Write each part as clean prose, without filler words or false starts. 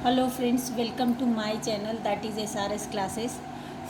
Hello friends, welcome to my channel that is SRS classes.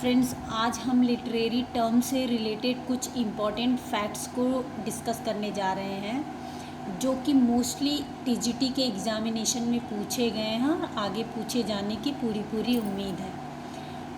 Friends, आज हम literary term से related कुछ important facts को discuss करने जा रहे हैं जो कि मोस्टली TGT के एग्ज़ामिनेशन में पूछे गए हैं और आगे पूछे जाने की पूरी उम्मीद है।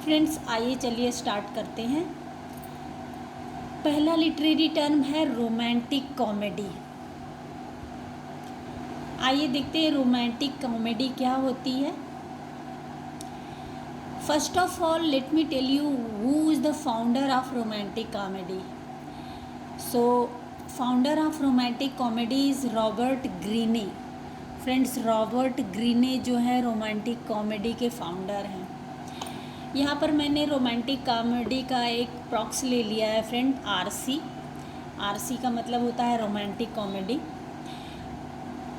फ्रेंड्स, आइए चलिए स्टार्ट करते हैं। पहला लिटरेरी टर्म है रोमांटिक कॉमेडी। आइए देखते हैं रोमांटिक कॉमेडी क्या होती है। First of all, let me tell you who is the founder of romantic comedy. So, founder of romantic comedy is Robert Greene. Friends, Robert Greene जो है romantic comedy के founder हैं। यहाँ पर मैंने रोमांटिक कॉमेडी का एक प्रॉक्स ले लिया है फ्रेंड, आरसी का मतलब होता है रोमांटिक कॉमेडी।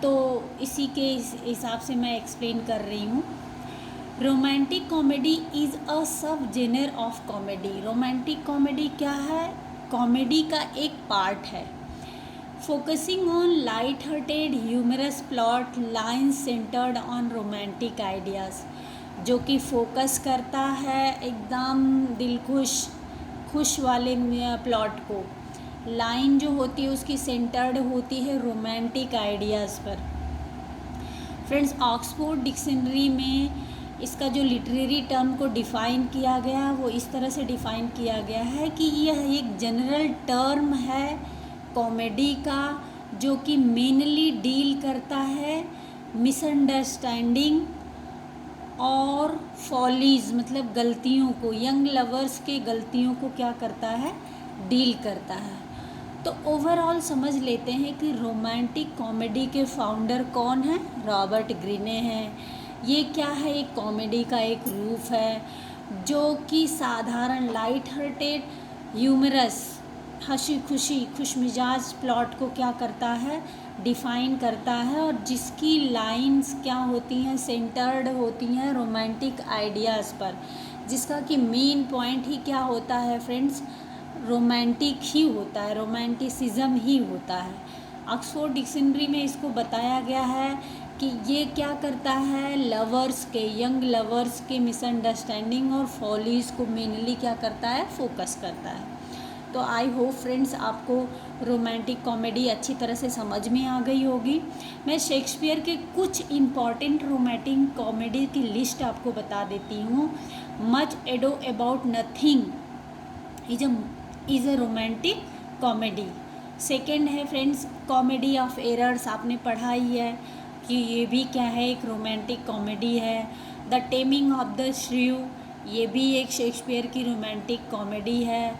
तो इसी के हिसाब से मैं एक्सप्लेन कर रही हूँ। Romantic comedy is a sub genre of comedy. Romantic comedy क्या है? कॉमेडी का एक पार्ट है। Focusing on light hearted humorous plot lines centred on romantic ideas, जो कि फोकस करता है एकदम दिल खुश वाले प्लॉट को। लाइन जो होती है उसकी सेंटर्ड होती है रोमांटिक आइडियाज़ पर। फ्रेंड्स, ऑक्सफोर्ड डिक्शनरी में इसका जो लिटरेरी टर्म को डिफ़ाइन किया गया वो इस तरह से डिफ़ाइन किया गया है कि यह एक जनरल टर्म है कॉमेडी का, जो कि मेनली डील करता है मिसअंडरस्टैंडिंग और फॉलीज़, मतलब गलतियों को, यंग लवर्स के गलतियों को क्या करता है, डील करता है। तो ओवरऑल समझ लेते हैं कि रोमांटिक कॉमेडी के फाउंडर कौन हैं? रॉबर्ट ग्रीने हैं। ये क्या है? एक कॉमेडी का एक रूप है जो कि साधारण लाइट हार्टेड ह्यूमरस, हंसी खुशी खुशमिजाज प्लॉट को क्या करता है, डिफ़ाइन करता है, और जिसकी लाइंस क्या होती हैं, सेंटर्ड होती हैं रोमांटिक आइडियाज़ पर, जिसका कि मेन पॉइंट ही क्या होता है फ्रेंड्स, रोमांटिक ही होता है, रोमांटिसिज्म ही होता है। ऑक्सफोर्ड डिक्शनरी में इसको बताया गया है कि ये क्या करता है, लवर्स के, यंग लवर्स के मिसअंडरस्टैंडिंग और फॉलीज़ को मेनली क्या करता है, फोकस करता है। तो आई होप फ्रेंड्स आपको रोमांटिक कॉमेडी अच्छी तरह से समझ में आ गई होगी। मैं शेक्सपियर के कुछ इम्पॉर्टेंट रोमांटिक कॉमेडी की लिस्ट आपको बता देती हूँ। Much ado about nothing is a romantic comedy. Second है फ्रेंड्स कॉमेडी ऑफ एरर्स, आपने पढ़ा ही है कि ये भी क्या है, एक रोमांटिक कॉमेडी है। द टेमिंग ऑफ द श्रीव, ये भी एक शेक्सपियर की रोमांटिक कॉमेडी है।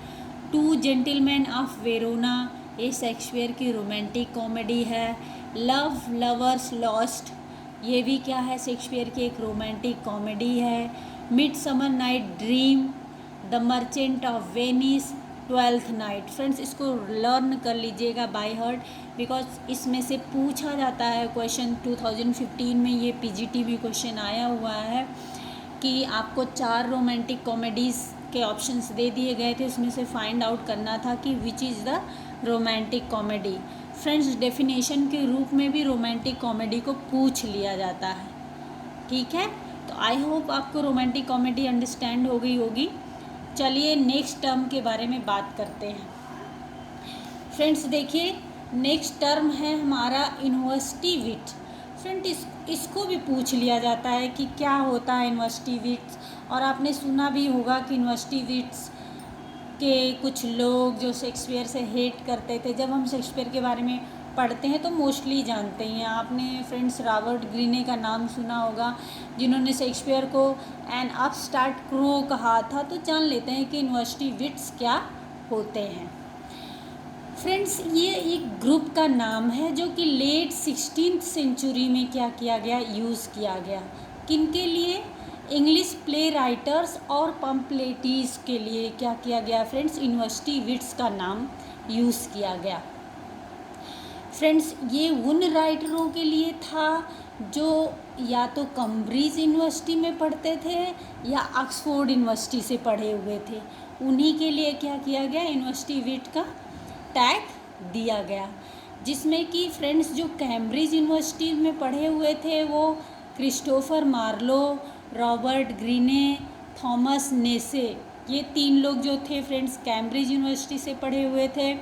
टू जेंटिलमैन ऑफ वेरोना, ये शेक्सपियर की रोमांटिक कॉमेडी है। लव लवर्स लॉस्ट, ये भी क्या है, शेक्सपियर की एक रोमांटिक कॉमेडी है। Midsummer night dream, the merchant of Venice, twelfth night. Friends, इसको लर्न कर लीजिएगा बाय हार्ट, बिकॉज इसमें से पूछा जाता है क्वेश्चन। 2015 में ये PGT में क्वेश्चन आया हुआ है कि आपको 4 रोमांटिक कॉमेडीज़ के ऑप्शंस दे दिए गए थे, उसमें से फाइंड आउट करना था कि which is the romantic comedy. Friends, definition के रूप में भी रोमांटिक कॉमेडी को पूछ लिया जाता है, ठीक है। तो आई होप आपको रोमांटिक कॉमेडी अंडरस्टैंड हो गई होगी। चलिए नेक्स्ट टर्म के बारे में बात करते हैं। फ्रेंड्स देखिए, नेक्स्ट टर्म है हमारा यूनिवर्सिटी विट। फ्रेंड, इसको भी पूछ लिया जाता है कि क्या होता है यूनिवर्सिटी विट्स। और आपने सुना भी होगा कि यूनिवर्सिटी विट्स के कुछ लोग जो शेक्सपियर से हेट करते थे, जब हम शेक्सपियर के बारे में पढ़ते हैं तो मोस्टली जानते हैं। आपने फ्रेंड्स रॉबर्ट ग्रीने का नाम सुना होगा, जिन्होंने शेक्सपियर को एन अपस्टार्ट क्रो कहा था। तो जान लेते हैं कि यूनिवर्सिटी विट्स क्या होते हैं। फ्रेंड्स, ये एक ग्रुप का नाम है जो कि लेट 16th सेंचुरी में क्या किया गया, यूज़ किया गया। किनके लिए? इंग्लिश प्ले राइटर्स और पम्पलेटीज़ के लिए क्या किया गया फ्रेंड्स, यूनिवर्सिटी विट्स का नाम यूज़ किया गया। फ्रेंड्स, ये उन राइटरों के लिए था जो या तो कैम्ब्रिज यूनिवर्सिटी में पढ़ते थे या ऑक्सफोर्ड यूनिवर्सिटी से पढ़े हुए थे। उन्हीं के लिए क्या किया गया, यूनिवर्सिटी विट का टैग दिया गया। जिसमें कि फ्रेंड्स जो कैम्ब्रिज यूनिवर्सिटी में पढ़े हुए थे वो Christopher Marlowe, Robert Greene, Thomas नेसे, ये 3 लोग जो थे फ्रेंड्स कैम्ब्रिज यूनिवर्सिटी से पढ़े हुए थे।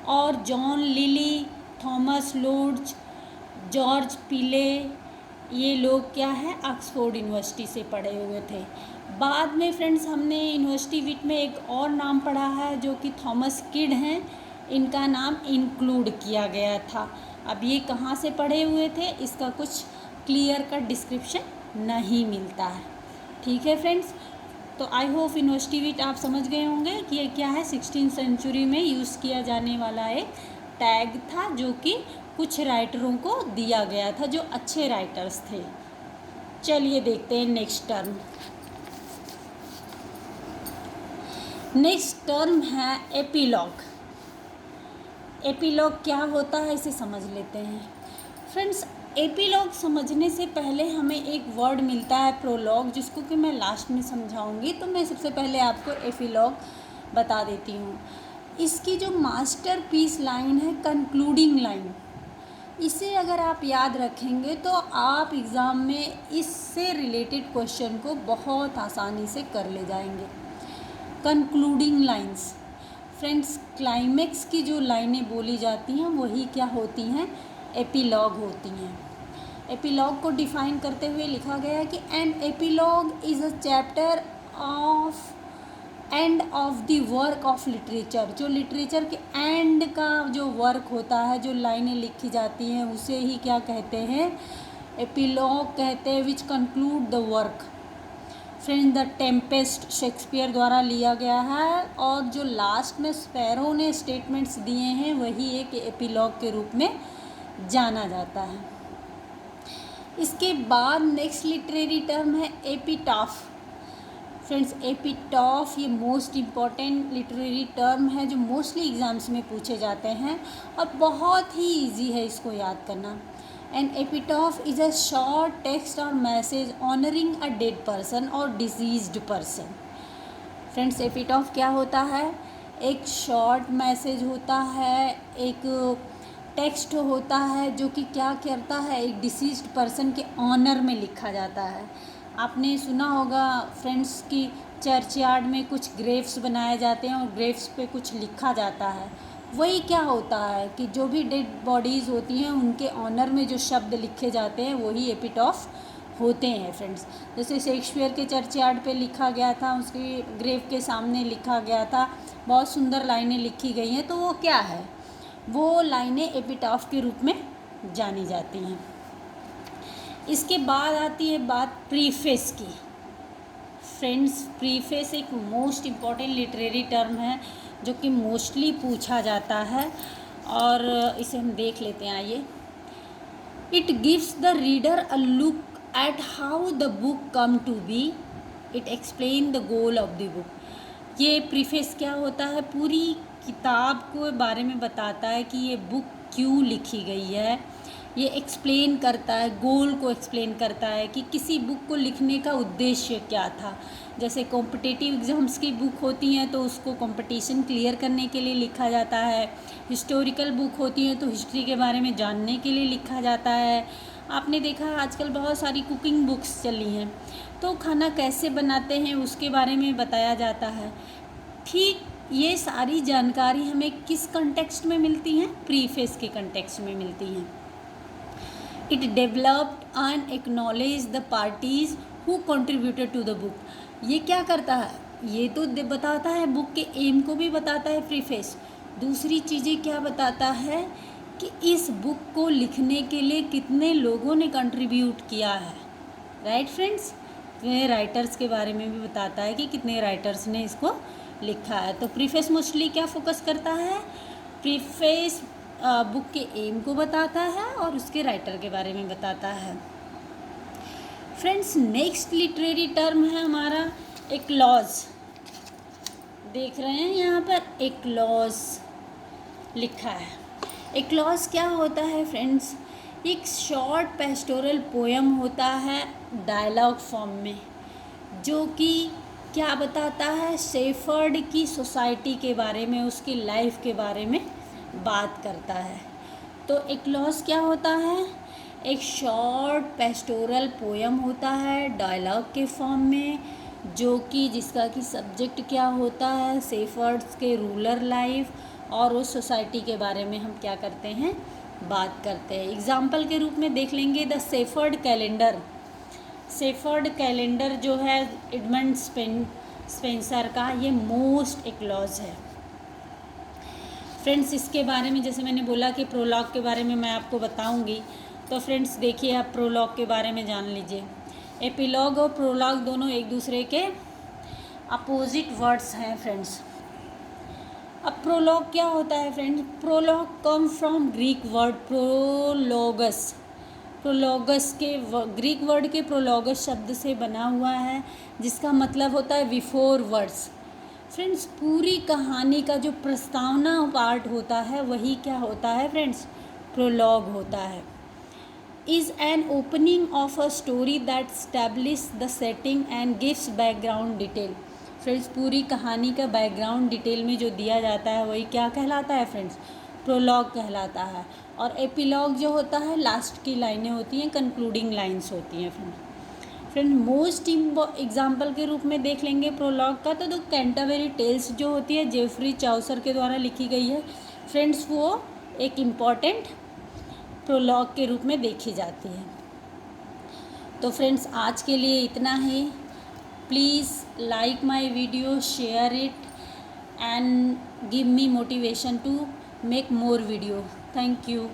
और John lily, Thomas lodge, George पीले, ये लोग क्या है ऑक्सफोर्ड यूनिवर्सिटी से पढ़े हुए थे। बाद में फ्रेंड्स हमने यूनिवर्सिटी वीक में एक और नाम पढ़ा है जो कि थॉमस किड हैं, इनका नाम इंक्लूड किया गया था। अब ये कहाँ से पढ़े हुए थे इसका कुछ क्लियर कट डिस्क्रिप्शन नहीं मिलता है। ठीक है फ्रेंड्स, तो आई होप यूनिवर्सिटी वीक आप समझ गए होंगे कि ये क्या है 16th सेंचुरी में यूज़ किया जाने वाला एक टैग था जो कि कुछ राइटरों को दिया गया था जो अच्छे राइटर्स थे। चलिए देखते हैं नेक्स्ट टर्म। नेक्स्ट टर्म है एपीलॉग। एपीलॉग क्या होता है इसे समझ लेते हैं फ्रेंड्स। एपीलॉग समझने से पहले हमें एक वर्ड मिलता है प्रोलॉग, जिसको कि मैं लास्ट में समझाऊंगी। तो मैं सबसे पहले आपको एपीलॉग बता देती हूँ। इसकी जो मास्टरपीस लाइन है कंक्लूडिंग लाइन, इसे अगर आप याद रखेंगे तो आप एग्ज़ाम में इससे रिलेटेड क्वेश्चन को बहुत आसानी से कर ले जाएंगे। कंक्लूडिंग लाइंस फ्रेंड्स, क्लाइमेक्स की जो लाइनें बोली जाती हैं वही क्या होती हैं, एपीलॉग होती हैं। एपीलॉग को डिफ़ाइन करते हुए लिखा गया है कि an epilogue is a chapter of end of the work of literature. जो लिटरेचर के एंड का जो वर्क होता है, जो लाइनें लिखी जाती हैं, उसे ही क्या कहते हैं, एपीलॉग कहते हैं, which conclude the work. Friends, the Tempest Shakespeare द्वारा लिया गया है और जो लास्ट में स्पैरो ने स्टेटमेंट्स दिए हैं वही एक एपीलॉग के रूप में जाना जाता है। इसके बाद नेक्स्ट लिटरेरी टर्म है एपिटाफ। फ्रेंड्स, एपिटाफ ये मोस्ट इम्पॉर्टेंट लिटरेरी टर्म है जो मोस्टली एग्ज़ाम्स में पूछे जाते हैं और बहुत ही इजी है इसको याद करना। An epitaph is a short text और message honouring a dead person और डिजीज्ड पर्सन। फ्रेंड्स, एपिटाफ क्या होता है, एक शॉर्ट मैसेज होता है, एक टेक्स्ट होता है जो कि क्या करता है, एक डिसीज्ड पर्सन के ऑनर में लिखा जाता है। आपने सुना होगा फ्रेंड्स कि चर्चयार्ड में कुछ ग्रेव्स बनाए जाते हैं और ग्रेव्स पे कुछ लिखा जाता है। वही क्या होता है कि जो भी डेड बॉडीज़ होती हैं उनके ऑनर में जो शब्द लिखे जाते हैं वही एपिटाफ होते हैं फ्रेंड्स। जैसे शेक्सपियर के चर्चयार्ड पे लिखा गया था, उसकी ग्रेव के सामने लिखा गया था, बहुत सुंदर लाइनें लिखी गई हैं, तो वो क्या है, वो लाइनें एपिटाफ के रूप में जानी जाती हैं। इसके बाद आती है बात प्रीफेस की। फ्रेंड्स, प्रीफेस एक मोस्ट इम्पॉर्टेंट लिटरेरी टर्म है जो कि मोस्टली पूछा जाता है और इसे हम देख लेते हैं। आइए, it gives the reader a look at how the book come to be, it explain the goal of the book. ये प्रीफेस क्या होता है, पूरी किताब को बारे में बताता है कि ये बुक क्यों लिखी गई है। ये एक्सप्लेन करता है, गोल को एक्सप्लेन करता है कि किसी बुक को लिखने का उद्देश्य क्या था। जैसे कॉम्पिटिटिव एग्ज़ाम्स की बुक होती हैं तो उसको कंपटीशन क्लियर करने के लिए लिखा जाता है। हिस्टोरिकल बुक होती हैं तो हिस्ट्री के बारे में जानने के लिए लिखा जाता है। आपने देखा आजकल बहुत सारी कुकिंग बुक्स चली हैं तो खाना कैसे बनाते हैं उसके बारे में बताया जाता है। ठीक ये सारी जानकारी हमें किस कंटेक्स्ट में मिलती हैं, प्रीफेस के कंटेक्स्ट में मिलती हैं। It developed and acknowledge the parties who contributed to the book. ये क्या करता है, ये तो बताता है, बुक के एम को भी बताता है प्रीफेस। दूसरी चीज़ें क्या बताता है कि इस बुक को लिखने के लिए कितने लोगों ने कंट्रीब्यूट किया है। राइट फ्रेंड्स, ये राइटर्स के बारे में भी बताता है कि कितने राइटर्स ने इसको लिखा है। तो प्रीफेस मोस्टली क्या फोकस करता है, प्रीफेस बुक के एम को बताता है और उसके राइटर के बारे में बताता है। फ्रेंड्स, नेक्स्ट लिटरेरी टर्म है हमारा एक्लॉज। देख रहे हैं यहाँ पर एक्लॉज लिखा है। एक्लॉज क्या होता है फ्रेंड्स, एक शॉर्ट पेस्टोरल पोएम होता है डायलॉग फॉर्म में, जो कि क्या बताता है, शेफर्ड की सोसाइटी के बारे में, उसकी लाइफ के बारे में बात करता है। तो एक्लॉज क्या होता है, एक शॉर्ट पेस्टोरल पोयम होता है डायलॉग के फॉर्म में, जो कि जिसका कि सब्जेक्ट क्या होता है, शेफर्ड्स के रूरल लाइफ और उस सोसाइटी के बारे में हम क्या करते हैं, बात करते हैं। एग्जाम्पल के रूप में देख लेंगे the shepherd calendar. Shepherd calendar जो है एडमंड स्पेंसर का, ये मोस्ट एक्लॉज है। फ्रेंड्स इसके बारे में जैसे मैंने बोला कि प्रोलॉग के बारे में मैं आपको बताऊंगी, तो फ्रेंड्स देखिए आप प्रोलॉग के बारे में जान लीजिए। एपिलॉग और प्रोलॉग दोनों एक दूसरे के अपोजिट वर्ड्स हैं फ्रेंड्स। अब प्रोलॉग क्या होता है friends? Prologue come from Greek word prologos. Prologos के ग्रीक वर्ड के प्रोलोगस शब्द से बना हुआ है, जिसका मतलब होता है बिफोर वर्ड्स। फ्रेंड्स पूरी कहानी का जो प्रस्तावना पार्ट होता है वही क्या होता है फ्रेंड्स? प्रोलॉग होता है। Is an opening of a story that establish the setting and gives background detail. Friends पूरी कहानी का बैकग्राउंड डिटेल में जो दिया जाता है वही क्या कहलाता है फ्रेंड्स? प्रोलॉग कहलाता है। और एपिलॉग जो होता है लास्ट की लाइनें होती हैं, कंक्लूडिंग लाइन्स होती हैं फ्रेंड। मोस्ट एग्जाम्पल के रूप में देख लेंगे प्रोलॉग का, तो कैंटरबरी टेल्स जो होती है जेफरी चाउसर के द्वारा लिखी गई है फ्रेंड्स, वो एक इम्पॉर्टेंट प्रोलॉग के रूप में देखी जाती है। तो फ्रेंड्स आज के लिए इतना ही। Please like my video, share it and give me motivation to make more video. Thank you.